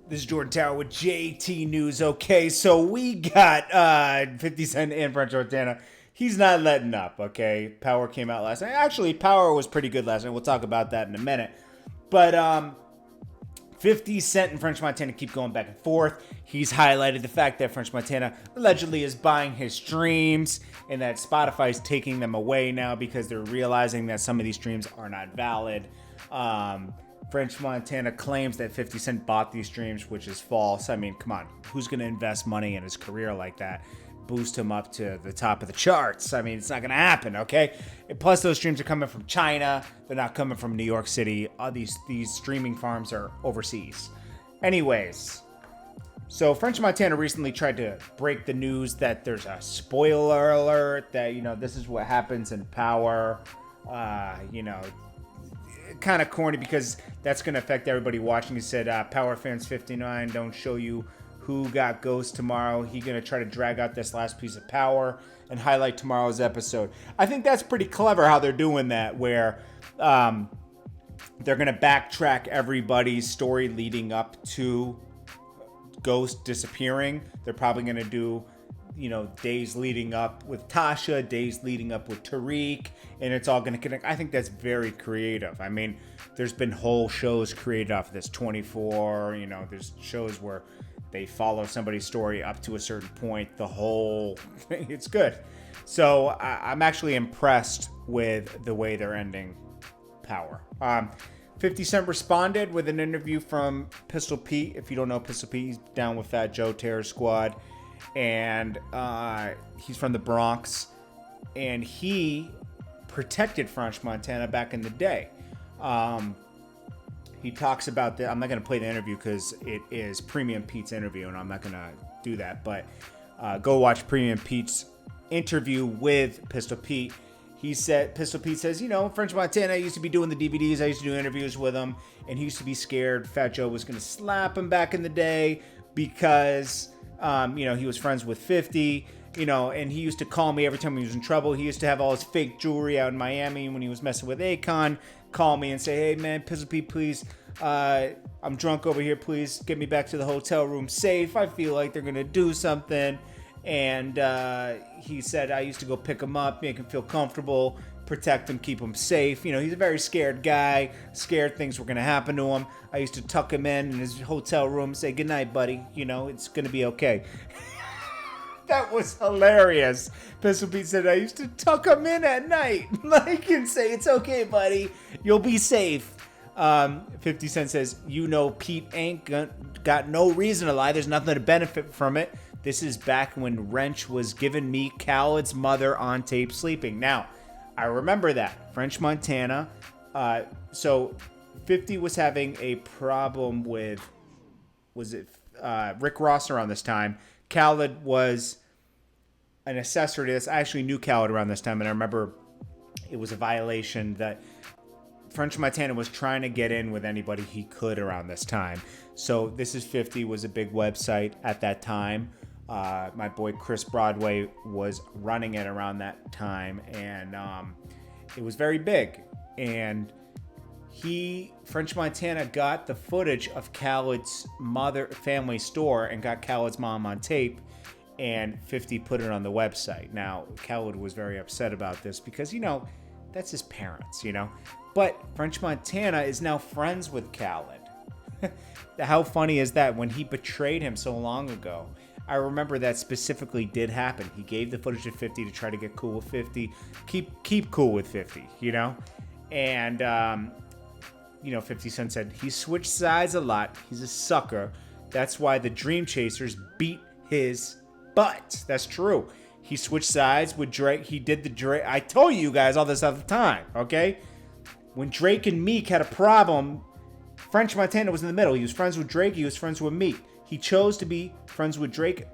This is Jordan Tower with JT News. Okay, so we got 50 Cent and French Montana. He's not letting up, okay? Power came out last night. Actually, Power was pretty good last night. We'll talk about that in a minute. But 50 Cent and French Montana keep going back and forth. He's highlighted the fact that French Montana allegedly is buying his streams and that Spotify's taking them away now because they're realizing that some of these streams are not valid. French Montana claims that 50 Cent bought these streams, which is false. I mean, come on. Who's going to invest money in his career like that? Boost him up to the top of the charts. I mean, it's not going to happen, okay? And plus, those streams are coming from China. They're not coming from New York City. These streaming farms are overseas. Anyways, so French Montana recently tried to break the news that there's a spoiler alert that, this is what happens in Power. Kind of corny because that's going to affect everybody watching. He said, Power fans 59 don't show you who got ghost tomorrow. He's going to try to drag out this last piece of Power and highlight tomorrow's episode. I think that's pretty clever how they're doing that, where they're going to backtrack everybody's story leading up to Ghost disappearing. They're probably going to do days leading up with Tasha, days leading up with Tariq, and it's all going to connect. I think that's very creative. I mean, there's been whole shows created off of this. 24, there's shows where they follow somebody's story up to a certain point. The whole thing, it's good. So I'm actually impressed with the way they're ending Power. 50 Cent responded with an interview from Pistol Pete. If you don't know Pistol Pete, he's down with Fat Joe, Terror Squad. And he's from the Bronx, and he protected French Montana back in the day. He talks about that. I'm not going to play the interview because it is Premium Pete's interview, and I'm not going to do that. But go watch Premium Pete's interview with Pistol Pete. Pistol Pete says, French Montana, I used to be doing the DVDs. I used to do interviews with him, and he used to be scared Fat Joe was going to slap him back in the day because he was friends with 50, and he used to call me every time he was in trouble. He used to have all his fake jewelry out in Miami when he was messing with Akon, call me and say, hey, man, Pistol Pete, please, I'm drunk over here. Please get me back to the hotel room safe. I feel like they're going to do something. And he said, I used to go pick him up, make him feel comfortable, protect him, keep him safe. He's a very scared guy, scared things were going to happen to him. I used to tuck him in his hotel room, say, good night, buddy. It's going to be okay. That was hilarious. Pistol Pete said, I used to tuck him in at night, and say, it's okay, buddy. You'll be safe. 50 Cent says, Pete ain't got no reason to lie. There's nothing to benefit from it. This is back when Wrench was giving me Khaled's mother on tape sleeping. Now, I remember that. French Montana. So 50 was having a problem with, Rick Ross around this time. Khaled was an assessor to this. I actually knew Khaled around this time, and I remember it was a violation that French Montana was trying to get in with anybody he could around this time. So This Is 50 was a big website at that time. My boy Chris Broadway was running it around that time, and it was very big. And French Montana got the footage of Khaled's family store and got Khaled's mom on tape, and 50 put it on the website. Now, Khaled was very upset about this because, that's his parents, But French Montana is now friends with Khaled. How funny is that? When he betrayed him so long ago, I remember that specifically did happen. He gave the footage to 50 to try to get cool with 50. Keep cool with 50, And, 50 Cent said, he switched sides a lot. He's a sucker. That's why the Dream Chasers beat his butt. That's true. He switched sides with Drake. He did the Drake. I told you guys all this other time, okay? When Drake and Meek had a problem, French Montana was in the middle. He was friends with Drake. He was friends with Meek. He chose to be friends with Drake,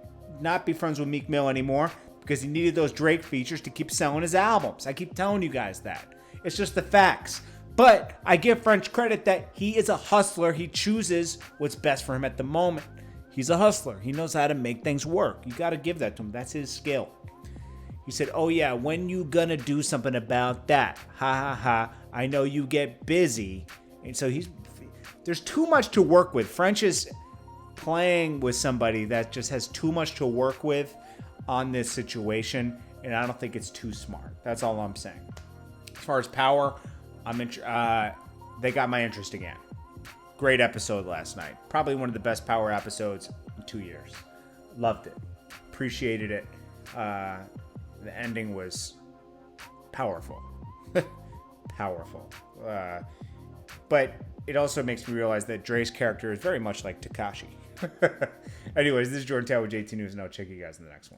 not be friends with Meek Mill anymore, because he needed those Drake features to keep selling his albums. I keep telling you guys that. It's just the facts. But I give French credit that he is a hustler. He chooses what's best for him at the moment. He's a hustler. He knows how to make things work. You got to give that to him. That's his skill. He said, oh yeah, when you gonna do something about that? Ha ha ha. I know you get busy. And so there's too much to work with. French is playing with somebody that just has too much to work with on this situation, and I don't think it's too smart. That's all I'm saying. As far as Power, they got my interest again. Great episode last night. Probably one of the best Power episodes in 2 years. Loved it. Appreciated it. The ending was powerful. Powerful. But it also makes me realize that Dre's character is very much like Takashi. Anyways, this is Jordan Tower with JT News, and I'll check you guys in the next one.